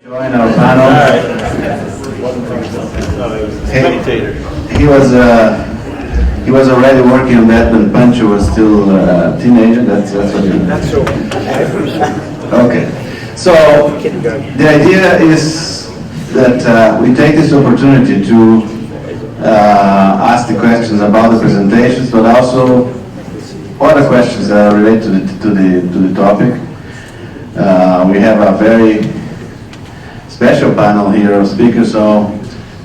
Join our panel. He was already working on that when Pancho was still a teenager. That's what you. Not so. Okay. So the idea is that we take this opportunity to ask the questions about the presentations, but also other questions that are related to the topic. We have a very special panel here of speakers, so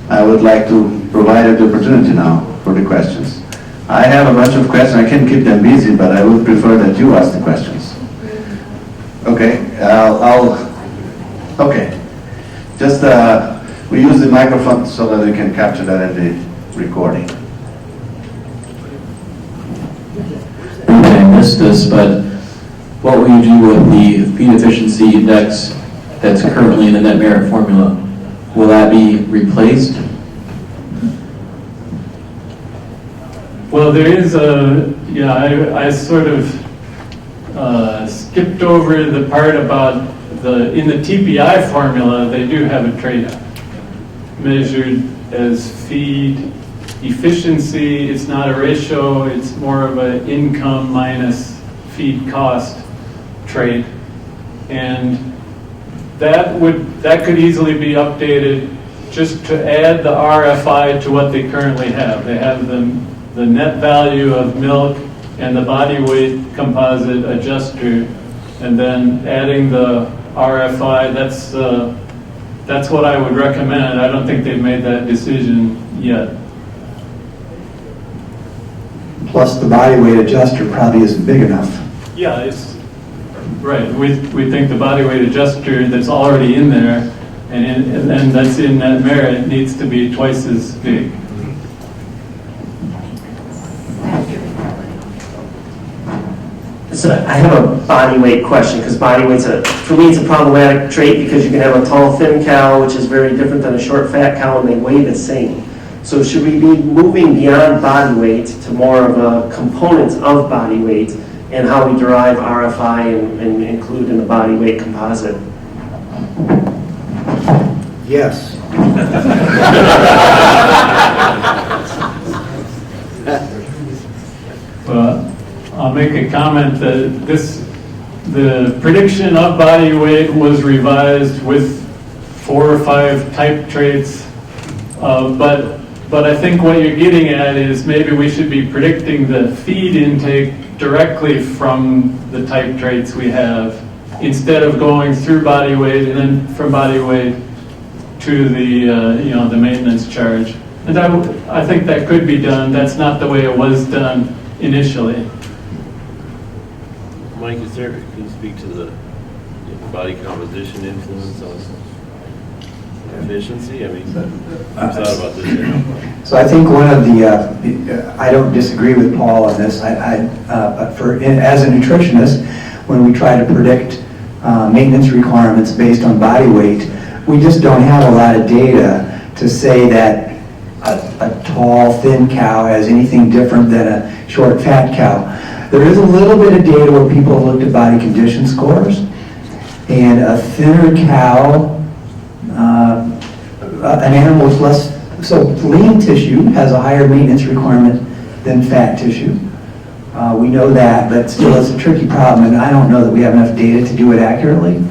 I would like to provide the opportunity now for the questions. I have a bunch of questions. I can keep them busy, but I would prefer that you ask the questions. Okay, okay. Just we use the microphone so that we can capture that in the recording. I missed this, but what will you do with the feed efficiency index that's currently in the net merit formula? Will that be replaced? Well, there is I sort of skipped over the part about in the TPI formula, they do have a trade-off measured as feed efficiency. It's not a ratio, it's more of an income minus feed cost trade. And that could easily be updated just to add the RFI to what they currently have. They have the net value of milk and the body weight composite adjuster, and then adding the RFI. That's what I would recommend. I don't think they've made that decision yet. Plus the body weight adjuster probably isn't big enough. Yeah, it's right. We think the body weight adjuster that's already in there and that's in that merit needs to be twice as big. So I have a body weight question, because body weight's for me it's a problematic trait, because you can have a tall thin cow, which is very different than a short fat cow, and they weigh the same. So should we be moving beyond body weight to more of a components of body weight and how we derive RFI and include in the body weight composite? Yes. Well, I'll make a comment that the prediction of body weight was revised with 4 or 5 type traits, but I think what you're getting at is maybe we should be predicting the feed intake directly from the type traits we have, instead of going through body weight and then from body weight to the maintenance charge. And I think that could be done. That's not the way it was done initially. Mike, can you speak to the body composition influence on efficiency? I mean, I've thought about this now. So I think one of the, I don't disagree with Paul on this. But as a nutritionist, when we try to predict maintenance requirements based on body weight, we just don't have a lot of data to say that a tall, thin cow has anything different than a short, fat cow. There is a little bit of data where people have looked at body condition scores, and a thinner cow, an animal with less, so lean tissue has a higher maintenance requirement than fat tissue. We know that, but still it's a tricky problem, and I don't know that we have enough data to do it accurately.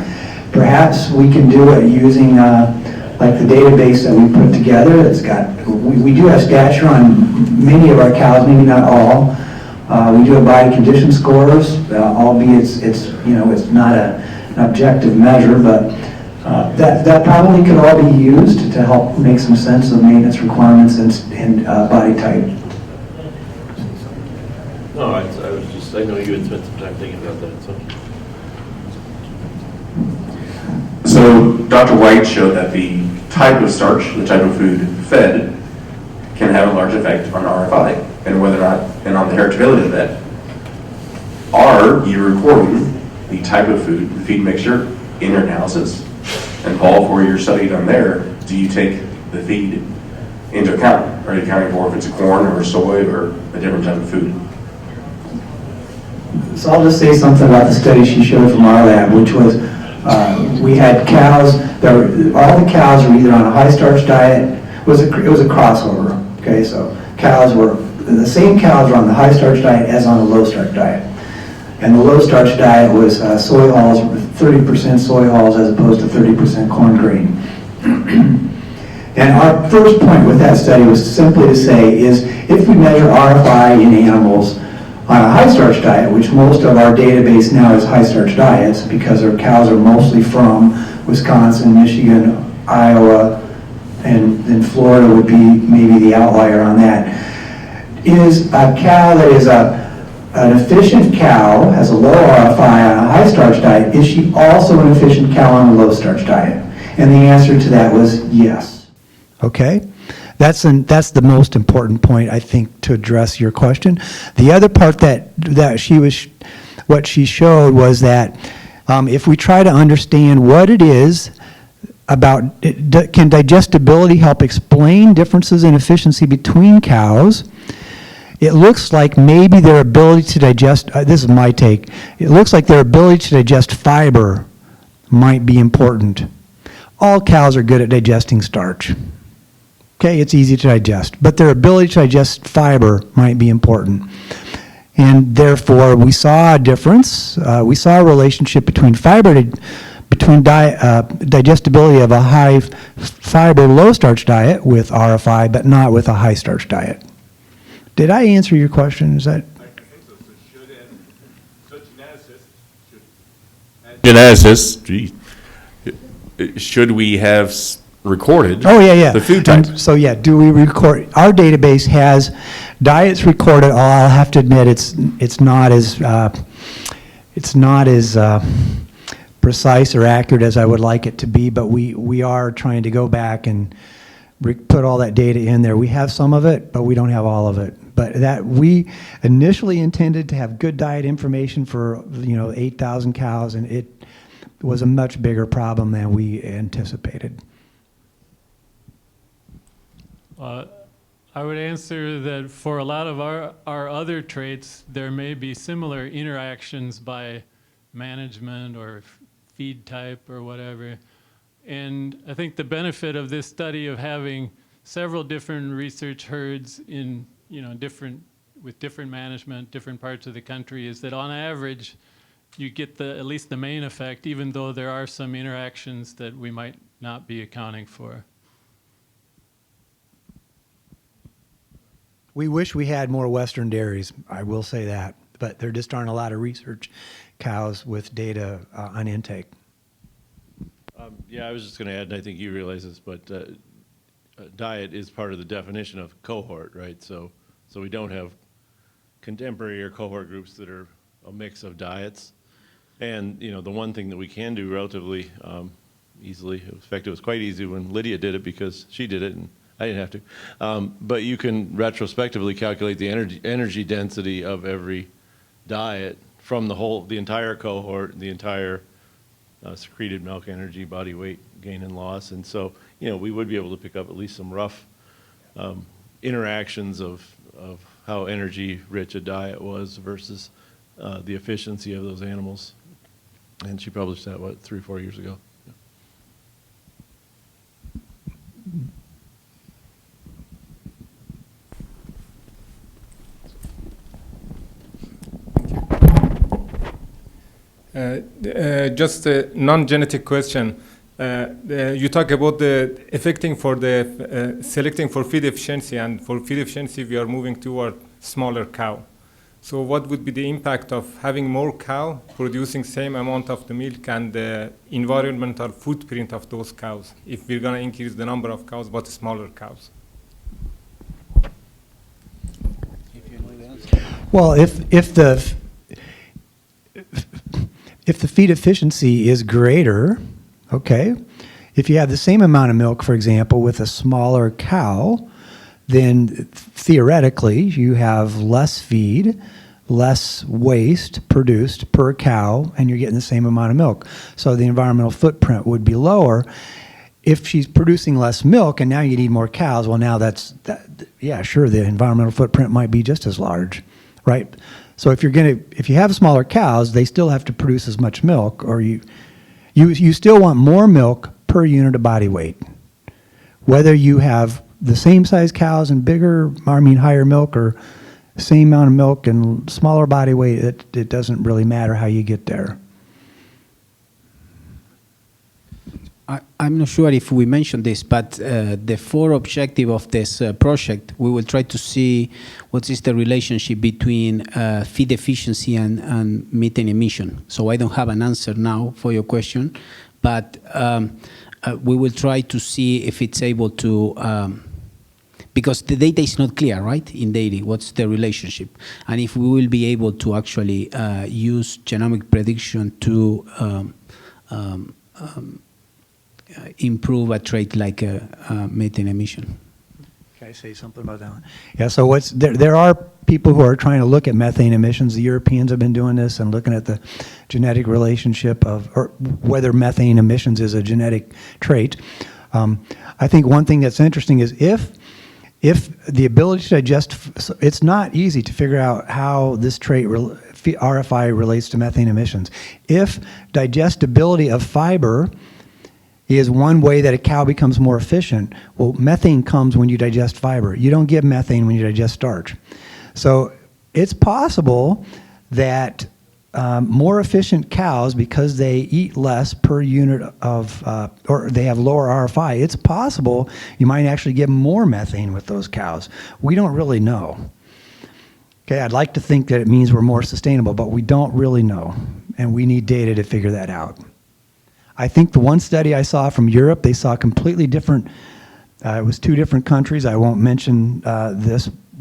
Perhaps we can do it using like the database that we put together. It's got, we do have stature on many of our cows, maybe not all. We do have body condition scores, albeit it's not an objective measure, but that probably could all be used to help make some sense of maintenance requirements and body type. No, I know you had spent some time thinking about that. So Dr. White showed that the type of starch, the type of food fed, can have a large effect on RFI and whether or not, and on the heritability of that. Are you recording the type of food, the feed mixture, in your analysis? And Paul, for your study done there, do you take the feed into account? Are you accounting for if it's a corn or soy or a different type of food? So I'll just say something about the study she showed from our lab, which was We had cows, all the cows were either on a high starch diet, it was a crossover, okay, so the same cows were on the high starch diet as on the low starch diet. And the low starch diet was soy hulls, 30% soy hulls as opposed to 30% corn grain. And our first point with that study was simply to say is if we measure RFI in animals on a high starch diet, which most of our database now is high starch diets because our cows are mostly from Wisconsin, Michigan, Iowa, and then Florida would be maybe the outlier on that, is a cow that is an efficient cow, has a low RFI on a high starch diet, is she also an efficient cow on a low starch diet? And the answer to that was yes. Okay? That's the most important point, I think, to address your question. The other part what she showed was that if we try to understand what it is about, can digestibility help explain differences in efficiency between cows? It looks like maybe their ability to digest, this is my take, it looks like their ability to digest fiber might be important. All cows are good at digesting starch. Okay, it's easy to digest, but their ability to digest fiber might be important. And therefore, we saw a difference. We saw a relationship between digestibility of a high fiber, low starch diet with RFI, but not with a high starch diet. Did I answer your question? Is that? I think so. So geneticists, should we have recorded the food types? And so yeah, do we record? Our database has diets recorded. I'll have to admit it's not as precise or accurate as I would like it to be, but we are trying to go back and put all that data in there. We have some of it, but we don't have all of it. But that we initially intended to have good diet information for 8,000 cows, and it was a much bigger problem than we anticipated. I would answer that for a lot of our other traits, there may be similar interactions by management or feed type or whatever. And I think the benefit of this study of having several different research herds in, with different management, different parts of the country, is that on average, you get at least the main effect, even though there are some interactions that we might not be accounting for. We wish we had more Western dairies, I will say that, but there just aren't a lot of research cows with data on intake. Yeah, I was just going to add, and I think you realize this, but diet is part of the definition of cohort, right? So we don't have contemporary or cohort groups that are a mix of diets. And the one thing that we can do relatively easily, in fact, it was quite easy when Lydia did it because she did it and I didn't have to. But you can retrospectively calculate the energy density of every diet from the entire cohort, the entire secreted milk energy, body weight gain and loss. And so, we would be able to pick up at least some rough interactions of how energy rich a diet was versus the efficiency of those animals. And she published that, 3 or 4 years ago. Just a non-genetic question. You talk about the affecting for the selecting for feed efficiency, and for feed efficiency we are moving toward smaller cow. So what would be the impact of having more cow producing same amount of the milk and the environmental footprint of those cows if we're going to increase the number of cows but smaller cows? Well, if the feed efficiency is greater, okay, if you have the same amount of milk, for example, with a smaller cow, then theoretically you have less feed, less waste produced per cow, and you're getting the same amount of milk. So the environmental footprint would be lower. If she's producing less milk and now you need more cows, well, now yeah, sure, the environmental footprint might be just as large, right? So if you have smaller cows, they still have to produce as much milk, You still want more milk per unit of body weight. Whether you have the same size cows and higher milk, or same amount of milk and smaller body weight, it doesn't really matter how you get there. I'm not sure if we mentioned this, but the 4 objective of this project, we will try to see what is the relationship between feed efficiency and methane emission. So I don't have an answer now for your question, but we will try to see if it's able to, because the data is not clear, right, in dairy, what's the relationship. And if we will be able to actually use genomic prediction to improve a trait like methane emission. Can I say something about that one? Yeah, so there are people who are trying to look at methane emissions. The Europeans have been doing this and looking at the genetic relationship or whether methane emissions is a genetic trait. I think one thing that's interesting is if the ability to digest, it's not easy to figure out how this trait, RFI, relates to methane emissions. If digestibility of fiber is one way that a cow becomes more efficient, well, methane comes when you digest fiber. You don't get methane when you digest starch. So it's possible that more efficient cows, because they eat less per unit of, or they have lower RFI, it's possible you might actually get more methane with those cows. We don't really know. Okay, I'd like to think that it means we're more sustainable, but we don't really know, and we need data to figure that out. I think the one study I saw from Europe, they saw completely different, it was 2 different countries. I won't mention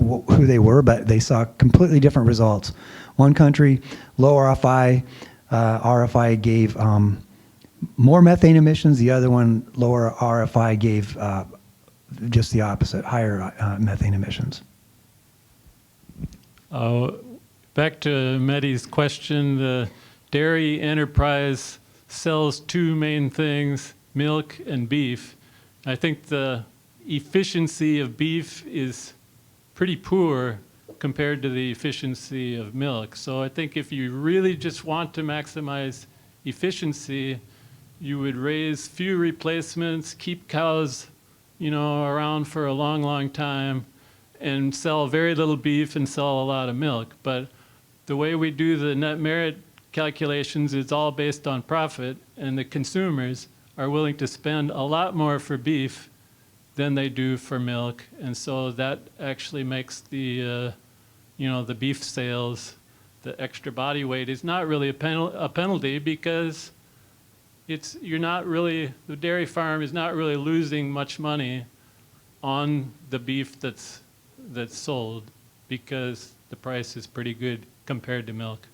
who they were, but they saw completely different results. One country, low RFI, RFI gave more methane emissions. The other one, lower RFI, gave just the opposite, higher methane emissions. Back to Mehdi's question, the dairy enterprise sells 2 main things, milk and beef. I think the efficiency of beef is pretty poor compared to the efficiency of milk. So I think if you really just want to maximize efficiency, you would raise few replacements, keep cows, around for a long, long time, and sell very little beef and sell a lot of milk. But the way we do the net merit calculations, it's all based on profit, and the consumers are willing to spend a lot more for beef than they do for milk, and so that actually makes the the beef sales, the extra body weight, is not really a penalty, because the dairy farm is not really losing much money on the beef that's sold, because the price is pretty good compared to milk.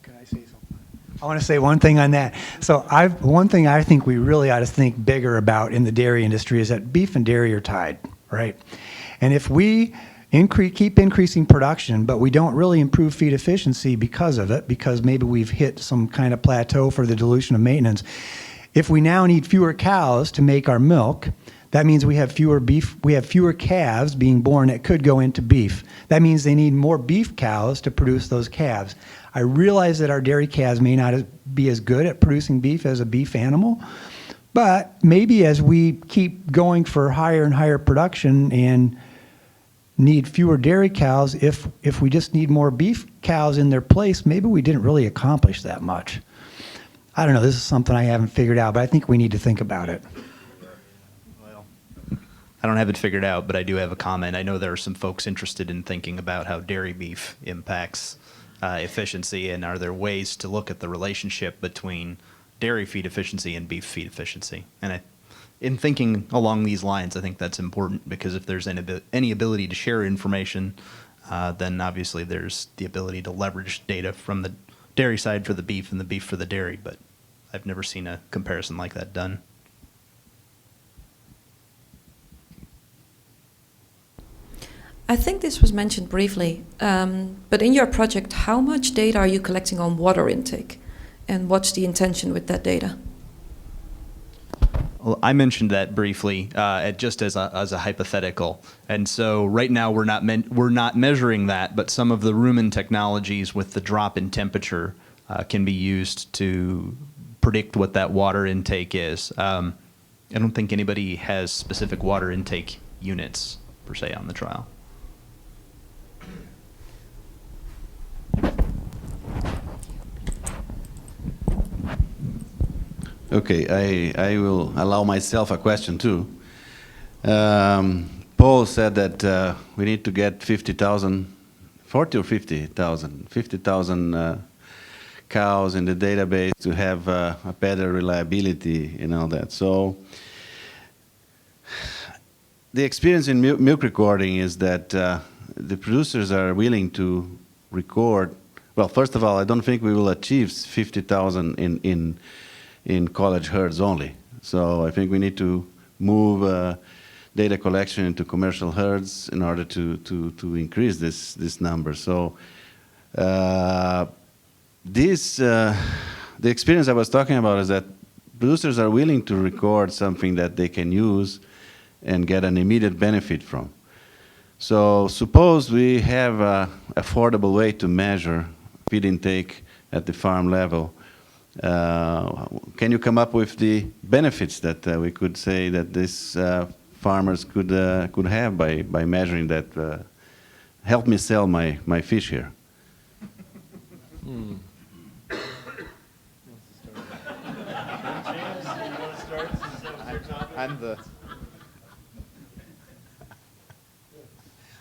Can I say something? I want to say one thing on that. So one thing I think we really ought to think bigger about in the dairy industry is that beef and dairy are tied, right? And if we keep increasing production, but we don't really improve feed efficiency because of it, because maybe we've hit some kind of plateau for the dilution of maintenance, if we now need fewer cows to make our milk, that means we have fewer calves being born that could go into beef. That means they need more beef cows to produce those calves. I realize that our dairy calves may not be as good at producing beef as a beef animal, but maybe as we keep going for higher and higher production and need fewer dairy cows, if we just need more beef cows in their place, maybe we didn't really accomplish that much. I don't know, this is something I haven't figured out, but I think we need to think about it. I don't have it figured out, but I do have a comment. I know there are some folks interested in thinking about how dairy beef impacts efficiency, and are there ways to look at the relationship between dairy feed efficiency and beef feed efficiency? And in thinking along these lines, I think that's important, because if there's any ability to share information, then obviously there's the ability to leverage data from the dairy side for the beef and the beef for the dairy, but I've never seen a comparison like that done. I think this was mentioned briefly, but in your project, how much data are you collecting on water intake, and what's the intention with that data? Well, I mentioned that briefly, just as a hypothetical, and so right now we're not measuring that, but some of the rumen technologies with the drop in temperature can be used to predict what that water intake is. I don't think anybody has specific water intake units per se on the trial. Okay, I will allow myself a question too. Paul said that we need to get 50,000, 40 or 50,000, 50,000 cows in the database to have a better reliability and all that. So the experience in milk recording is that the producers are willing to record. Well, first of all, I don't think we will achieve 50,000 in college herds only. So I think we need to move data collection into commercial herds in order to increase this number. So the experience I was talking about is that producers are willing to record something that they can use and get an immediate benefit from. So suppose we have an affordable way to measure feed intake at the farm level. Can you come up with the benefits that we could say that these farmers could have by measuring that? Help me sell my fish here.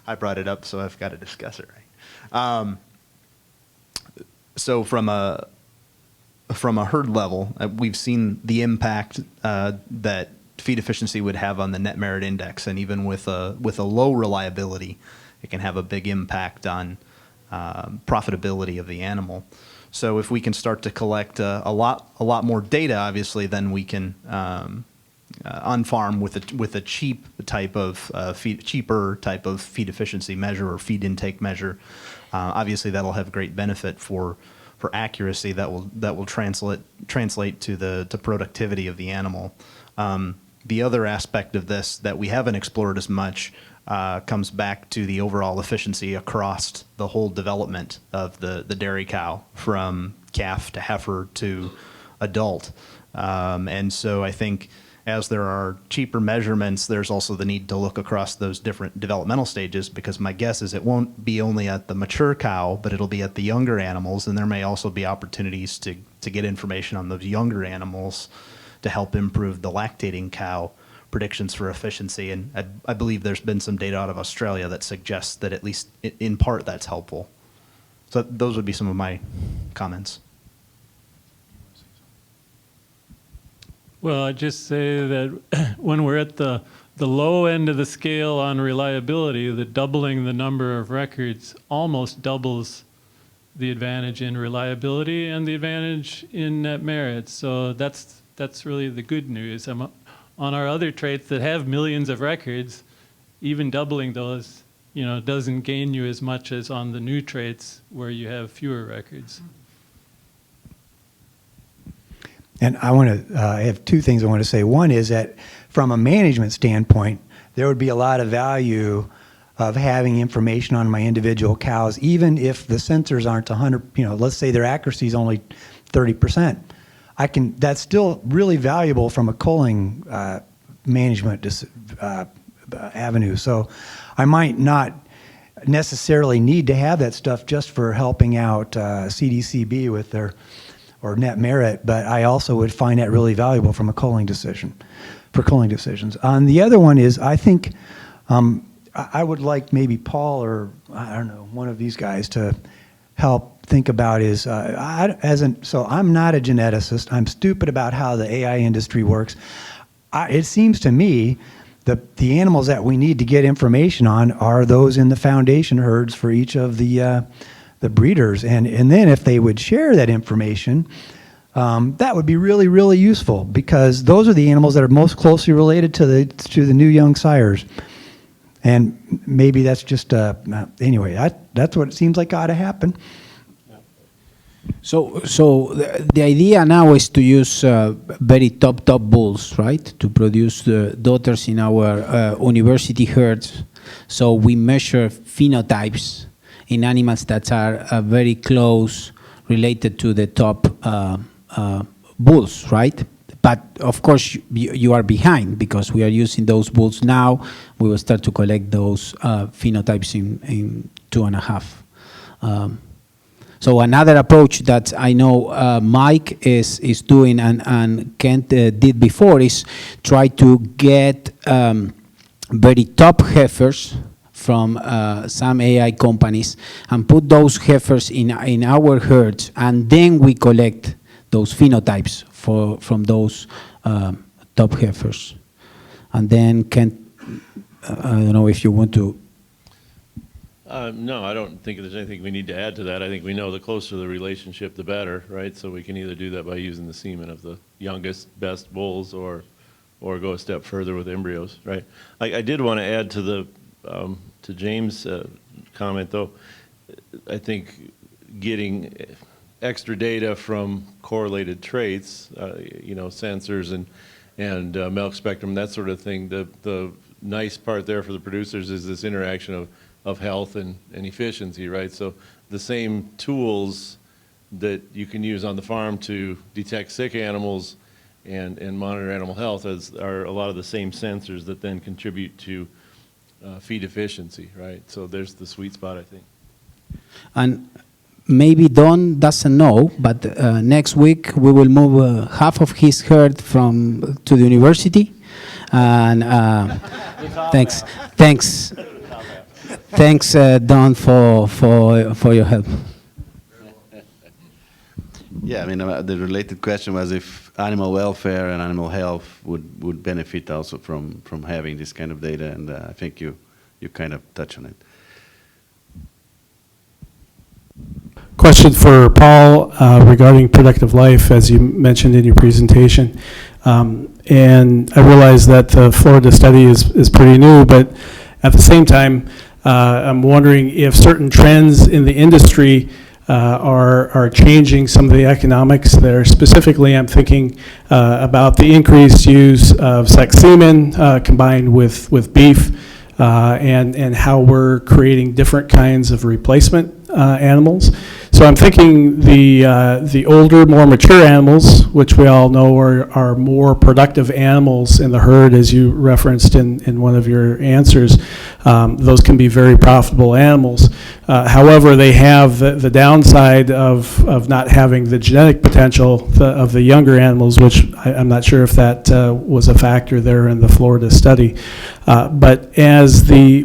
I brought it up, so I've got to discuss it, right? So from a herd level, we've seen the impact that feed efficiency would have on the net merit index, and even with a low reliability, it can have a big impact on profitability of the animal. So if we can start to collect a lot more data, obviously, then we can on farm with a cheaper type of feed efficiency measure or feed intake measure. Obviously, that'll have great benefit for accuracy that will translate to the productivity of the animal. The other aspect of this that we haven't explored as much comes back to the overall efficiency across the whole development of the dairy cow, from calf to heifer to adult. And so I think as there are cheaper measurements, there's also the need to look across those different developmental stages, because my guess is it won't be only at the mature cow, but it'll be at the younger animals, and there may also be opportunities to get information on those younger animals to help improve the lactating cow predictions for efficiency. And I believe there's been some data out of Australia that suggests that at least in part that's helpful. So those would be some of my comments. Well, I'd just say that when we're at the low end of the scale on reliability, the doubling the number of records almost doubles the advantage in reliability and the advantage in net merit. So that's really the good news. On our other traits that have millions of records, even doubling those, doesn't gain you as much as on the new traits where you have fewer records. And I have two things I want to say. One is that from a management standpoint, there would be a lot of value of having information on my individual cows, even if the sensors aren't 100, let's say their accuracy is only 30%. That's still really valuable from a culling management avenue. So I might not necessarily need to have that stuff just for helping out CDCB with their or net merit, but I also would find that really valuable from a culling decisions. The other one is, I think I would like maybe Paul or I don't know, one of these guys to help think about is, so I'm not a geneticist. I'm stupid about how the AI industry works. It seems to me that the animals that we need to get information on are those in the foundation herds for each of the breeders, and then if they would share that information, that would be really, really useful, because those are the animals that are most closely related to the new young sires. And maybe that's just anyway. That's what it seems like ought to happen. So the idea now is to use very top bulls, right, to produce the daughters in our university herds. So we measure phenotypes in animals that are very close related to the top bulls, right? But of course, you are behind because we are using those bulls now. We will start to collect those phenotypes in 2.5. So another approach that I know Mike is doing and Kent did before is try to get very top heifers from some AI companies and put those heifers in our herds, and then we collect those phenotypes from those top heifers. And then Kent, I don't know if you want to. No, I don't think there's anything we need to add to that. I think we know the closer the relationship, the better, right? So we can either do that by using the semen of the youngest, best bulls, or go a step further with embryos, right? I did want to add to the to James' comment, though. I think getting extra data from correlated traits, sensors and milk spectrum, that sort of thing. The nice part there for the producers is this interaction of health and efficiency, right? So the same tools that you can use on the farm to detect sick animals and monitor animal health are a lot of the same sensors that then contribute to feed efficiency, right? So there's the sweet spot, I think. And maybe Don doesn't know, but next week we will move half of his herd to the university. And thanks, Don, for your help. Yeah, I mean, the related question was if animal welfare and animal health would benefit also from having this kind of data, and I think you kind of touch on it. Question for Paul regarding productive life, as you mentioned in your presentation. And I realize that the Florida study is pretty new, but at the same time, I'm wondering if certain trends in the industry are changing some of the economics there. Specifically, I'm thinking about the increased use of sex semen combined with beef, and how we're creating different kinds of replacement animals. So I'm thinking the older, more mature animals, which we all know are more productive animals in the herd, as you referenced in one of your answers. Those can be very profitable animals. However, they have the downside of not having the genetic potential of the younger animals, which I'm not sure if that was a factor there in the Florida study. But as the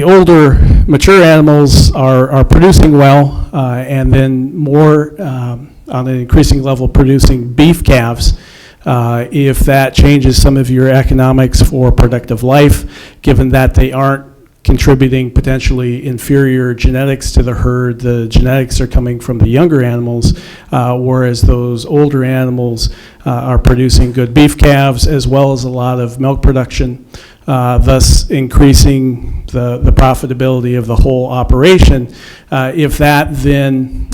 older mature animals are producing well, and then more on an increasing level producing beef calves, if that changes some of your economics for productive life, given that they aren't contributing potentially inferior genetics to the herd, the genetics are coming from the younger animals, whereas those older animals are producing good beef calves as well as a lot of milk production, thus increasing the profitability of the whole operation. If that then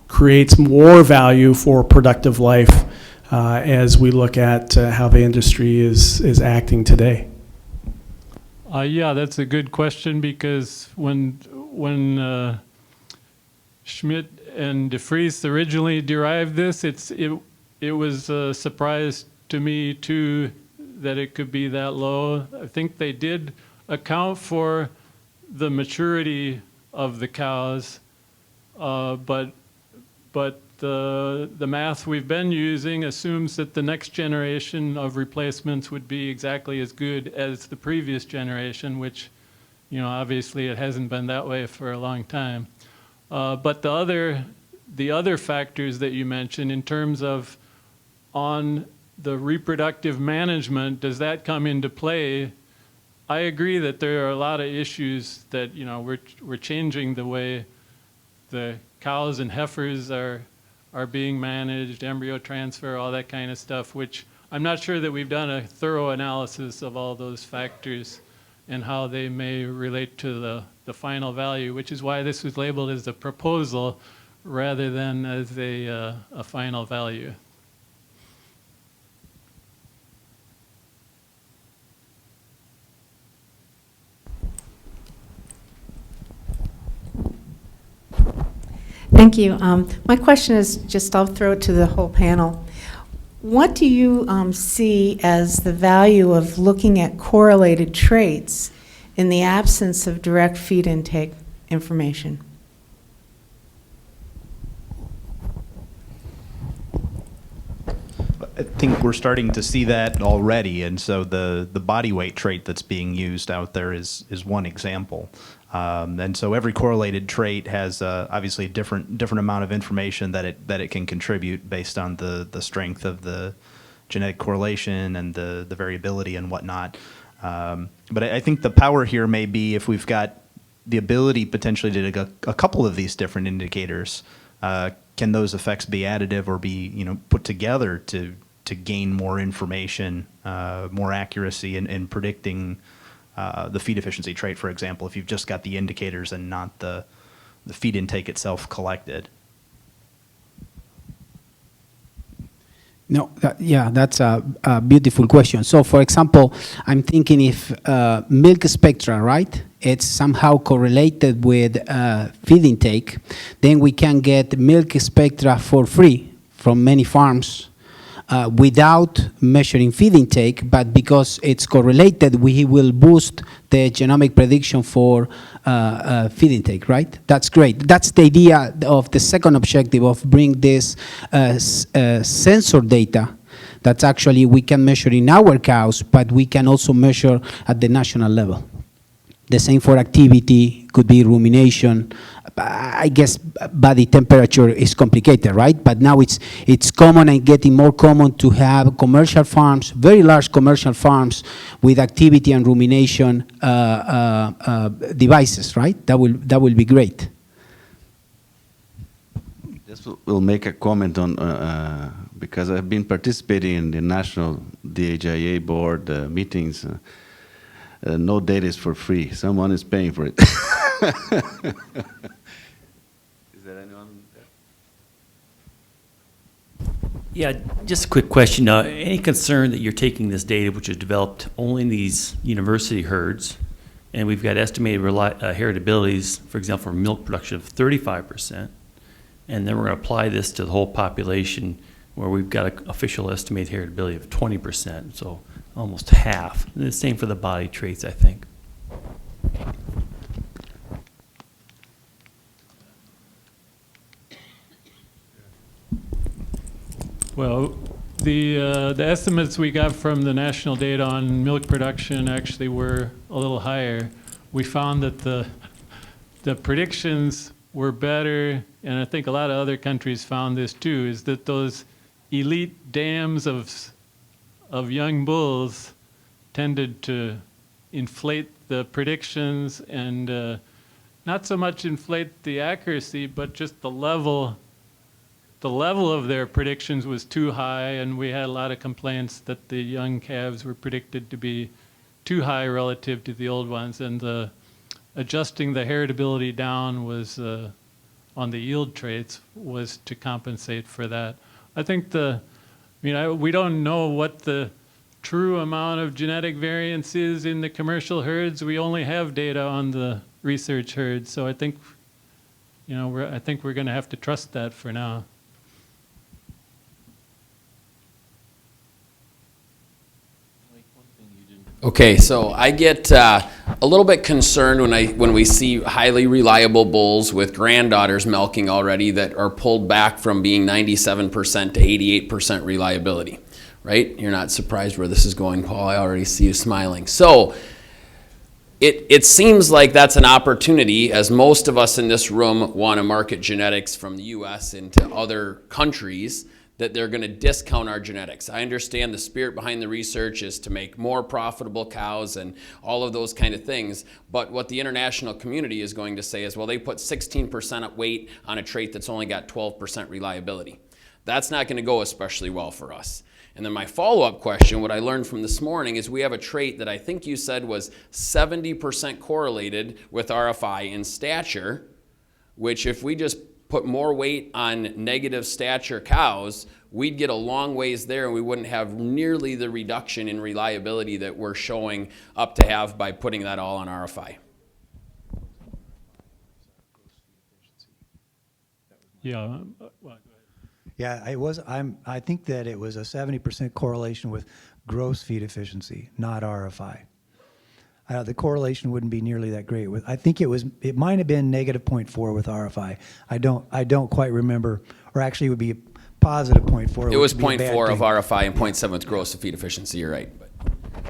creates more value for productive life as we look at how the industry is acting today. Yeah, that's a good question, because when Schmidt and DeFries originally derived this, it was a surprise to me too that it could be that low. I think they did account for the maturity of the cows, but the math we've been using assumes that the next generation of replacements would be exactly as good as the previous generation, which, obviously it hasn't been that way for a long time. But the other factors that you mentioned in terms of on the reproductive management, does that come into play? I agree that there are a lot of issues that, we're changing the way the cows and heifers are being managed, embryo transfer, all that kind of stuff, which I'm not sure that we've done a thorough analysis of all those factors and how they may relate to the final value, which is why this was labeled as a proposal rather than as a final value. Thank you. My question is just, I'll throw it to the whole panel. What do you see as the value of looking at correlated traits in the absence of direct feed intake information? I think we're starting to see that already, and so the body weight trait that's being used out there is one example. And so every correlated trait has obviously a different amount of information that it can contribute based on the strength of the genetic correlation and the variability and whatnot. But I think the power here may be if we've got the ability potentially to do a couple of these different indicators. Can those effects be additive or be put together to gain more information, more accuracy in predicting the feed efficiency trait, for example, if you've just got the indicators and not the feed intake itself collected? No, that's a beautiful question. So, for example, I'm thinking if milk spectra, right, it's somehow correlated with feed intake, then we can get milk spectra for free from many farms without measuring feed intake, but because it's correlated, we will boost the genomic prediction for feed intake, right? That's great. That's the idea of the second objective of bring this sensor data that actually we can measure in our cows, but we can also measure at the national level. The same for activity, could be rumination. I guess body temperature is complicated, right? But now it's common and getting more common to have commercial farms, very large commercial farms with activity and rumination devices, right? That will be great. Just will make a comment on, because I've been participating in the National DHIA board meetings. No data is for free. Someone is paying for it. Is there anyone there? Yeah, just a quick question. Any concern that you're taking this data, which is developed only in these university herds, and we've got estimated heritabilities, for example, for milk production of 35%, and then we're going to apply this to the whole population where we've got an official estimated heritability of 20%, so almost half. And the same for the body traits, I think. Well, the estimates we got from the national data on milk production actually were a little higher. We found that the predictions were better, and I think a lot of other countries found this too, is that those elite dams of young bulls tended to inflate the predictions and not so much inflate the accuracy, but just the level of their predictions was too high, and we had a lot of complaints that the young calves were predicted to be too high relative to the old ones, and adjusting the heritability down was on the yield traits was to compensate for that. I think we don't know what the true amount of genetic variance is in the commercial herds. We only have data on the research herds, so I think we're going to have to trust that for now. Okay, so I get a little bit concerned when we see highly reliable bulls with granddaughters milking already that are pulled back from being 97% to 88% reliability, right? You're not surprised where this is going, Paul. I already see you smiling. So it seems like that's an opportunity, as most of us in this room want to market genetics from the U.S. into other countries, that they're going to discount our genetics. I understand the spirit behind the research is to make more profitable cows and all of those kind of things, but what the international community is going to say is, well, they put 16% weight on a trait that's only got 12% reliability. That's not going to go especially well for us. And then my follow-up question, what I learned from this morning, is we have a trait that I think you said was 70% correlated with RFI in stature, which if we just put more weight on negative stature cows, we'd get a long ways there, and we wouldn't have nearly the reduction in reliability that we're showing up to have by putting that all on RFI. Yeah. Well, go ahead. Yeah, I think that it was a 70% correlation with gross feed efficiency, not RFI. The correlation wouldn't be nearly that great. I think it might have been negative 0.4 with RFI. I don't quite remember, or actually it would be positive 0.4. It was which would be a bad 0.4 of thing. RFI and 0.7 with gross feed efficiency, you're right.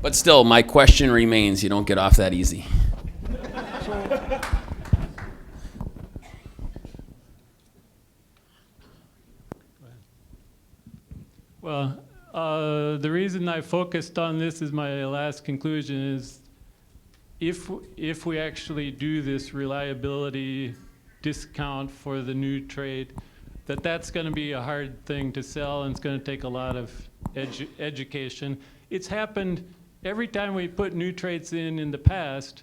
But still, my question remains, you don't get off that easy. Well, the reason I focused on this is my last conclusion is if we actually do this reliability discount for the new trait, that's going to be a hard thing to sell, and it's going to take a lot of education. It's happened every time we put new traits in the past.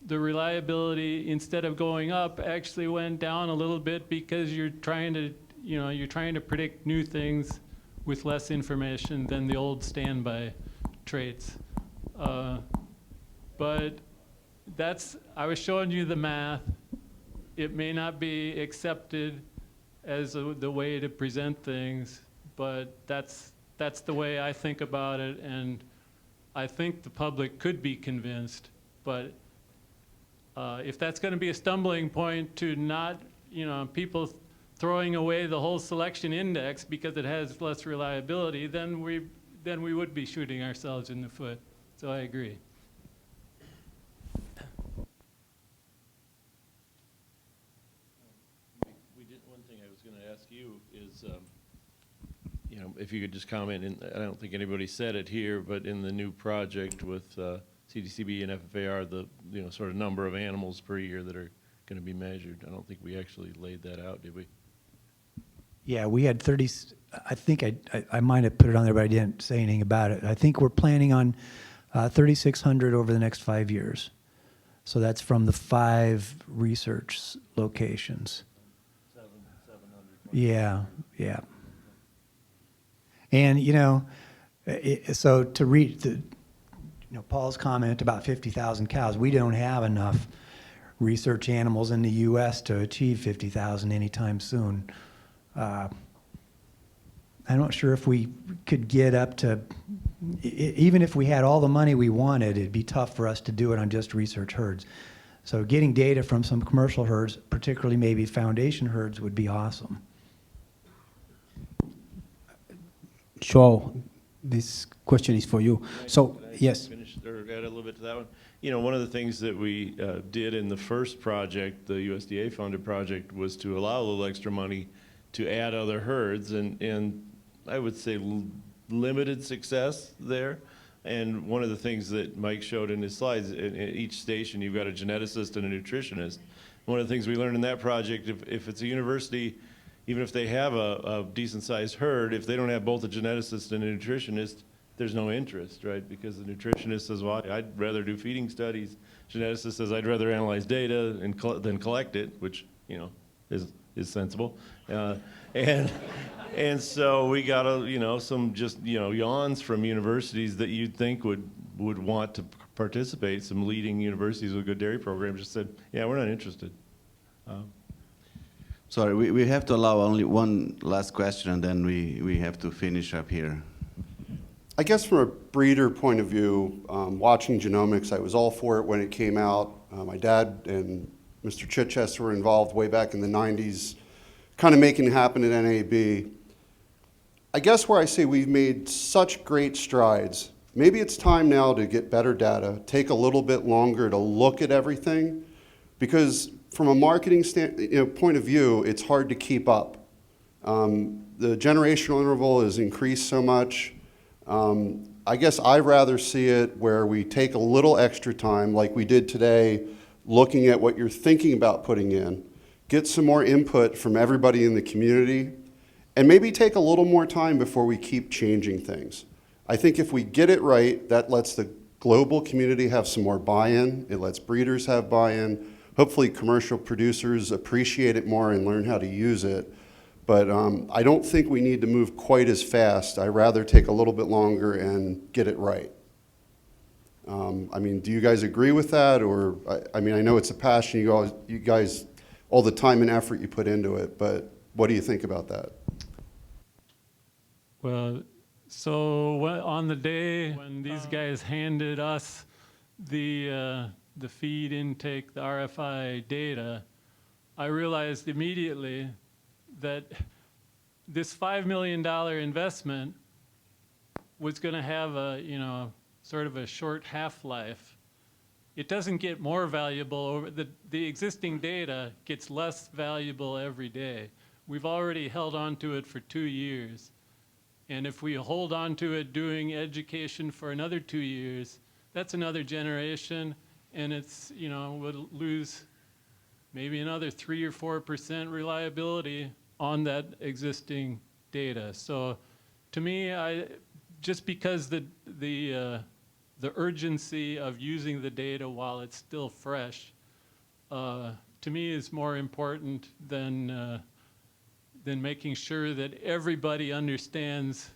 The reliability, instead of going up, actually went down a little bit because you're trying to predict new things with less information than the old standby traits. But I was showing you the math. It may not be accepted as the way to present things, but that's the way I think about it, and I think the public could be convinced. But if that's going to be a stumbling point to not, people throwing away the whole selection index because it has less reliability, then we would be shooting ourselves in the foot. So I agree. One thing I was going to ask you is, if you could just comment, I don't think anybody said it here, but in the new project with CDCB and FFAR, the sort of number of animals per year that are going to be measured, I don't think we actually laid that out, did we? Yeah, we had 30, I think I might have put it on there, but I didn't say anything about it. I think we're planning on 3,600 over the next 5 years. So that's from the 5 research locations. 700. Yeah. And, so to read Paul's comment about 50,000 cows, we don't have enough research animals in the U.S. to achieve 50,000 anytime soon. I'm not sure if we could get up to, even if we had all the money we wanted, it'd be tough for us to do it on just research herds. So getting data from some commercial herds, particularly maybe foundation herds, would be awesome. Joel, this question is for you. So, yes. Finish or add a little bit to that one. One of the things that we did in the first project, the USDA funded project, was to allow a little extra money to add other herds, and I would say limited success there. And one of the things that Mike showed in his slides, in each station you've got a geneticist and a nutritionist. One of the things we learned in that project, if it's a university, even if they have a decent sized herd, if they don't have both a geneticist and a nutritionist, there's no interest, right? Because the nutritionist says, well, I'd rather do feeding studies. Geneticist says, I'd rather analyze data than collect it, which, is sensible. And so we got some just yawns from universities that you'd think would want to participate. Some leading universities with good dairy programs just said, yeah, we're not interested. Sorry, we have to allow only one last question, and then we have to finish up here. I guess from a breeder point of view, watching genomics, I was all for it when it came out. My dad and Mr. Chichester were involved way back in the 90s, kind of making it happen at NAB. I guess where I say we've made such great strides, maybe it's time now to get better data, take a little bit longer to look at everything, because from a marketing point of view, it's hard to keep up. The generational interval has increased so much. I guess I'd rather see it where we take a little extra time, like we did today, looking at what you're thinking about putting in, get some more input from everybody in the community, and maybe take a little more time before we keep changing things. I think if we get it right, that lets the global community have some more buy-in, it lets breeders have buy-in, hopefully commercial producers appreciate it more and learn how to use it. But I don't think we need to move quite as fast. I'd rather take a little bit longer and get it right. I mean, do you guys agree with that? Or, I mean, I know it's a passion, you guys, all the time and effort you put into it, but What do you think about that? Well, so on the day when these guys handed us the feed intake, the RFI data, I realized immediately that this $5 million investment was going to have a, sort of a short half-life. It doesn't get more valuable over the existing data gets less valuable every day. We've already held on to it for 2 years. And if we hold on to it doing education for another 2 years, that's another generation, and it's, we'll lose maybe another 3 or 4% reliability on that existing data. So to me, just because the urgency of using the data while it's still fresh, to me is more important than making sure that everybody understands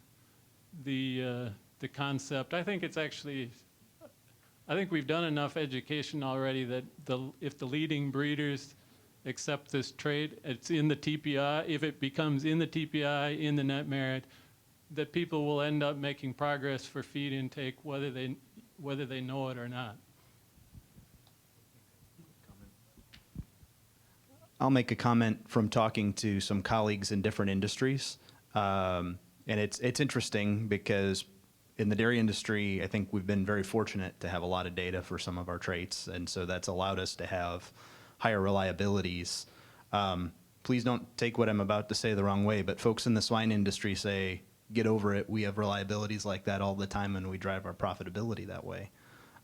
the concept. I think we've done enough education already that if the leading breeders accept this trait, it's in the TPI, if it becomes in the TPI, in the net merit, that people will end up making progress for feed intake whether they know it or not. I'll make a comment from talking to some colleagues in different industries. And it's interesting because in the dairy industry, I think we've been very fortunate to have a lot of data for some of our traits. And so that's allowed us to have higher reliabilities. Please don't take what I'm about to say the wrong way, but folks in the swine industry say, get over it. We have reliabilities like that all the time and we drive our profitability that way.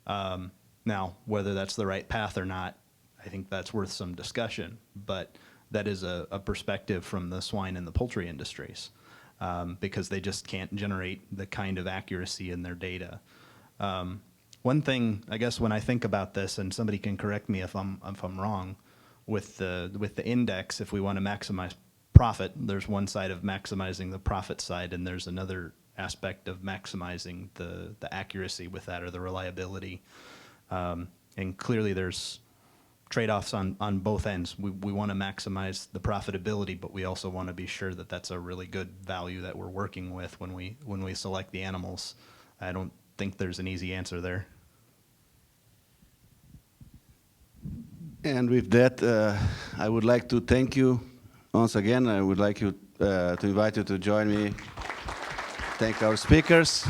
Now, whether that's the right path or not, I think that's worth some discussion, but that is a perspective from the swine and the poultry industries because they just can't generate the kind of accuracy in their data. One thing, I guess, when I think about this, and somebody can correct me if I'm wrong, with the index, if we want to maximize profit, there's one side of maximizing the profit side, and there's another aspect of maximizing the accuracy with that or the reliability. And clearly there's trade-offs on both ends. We want to maximize the profitability, but we also want to be sure that that's a really good value that we're working with when we select the animals. I don't think there's an easy answer there. And with that, I would like to thank you once again. I would like to invite you to join me. Thank our speakers.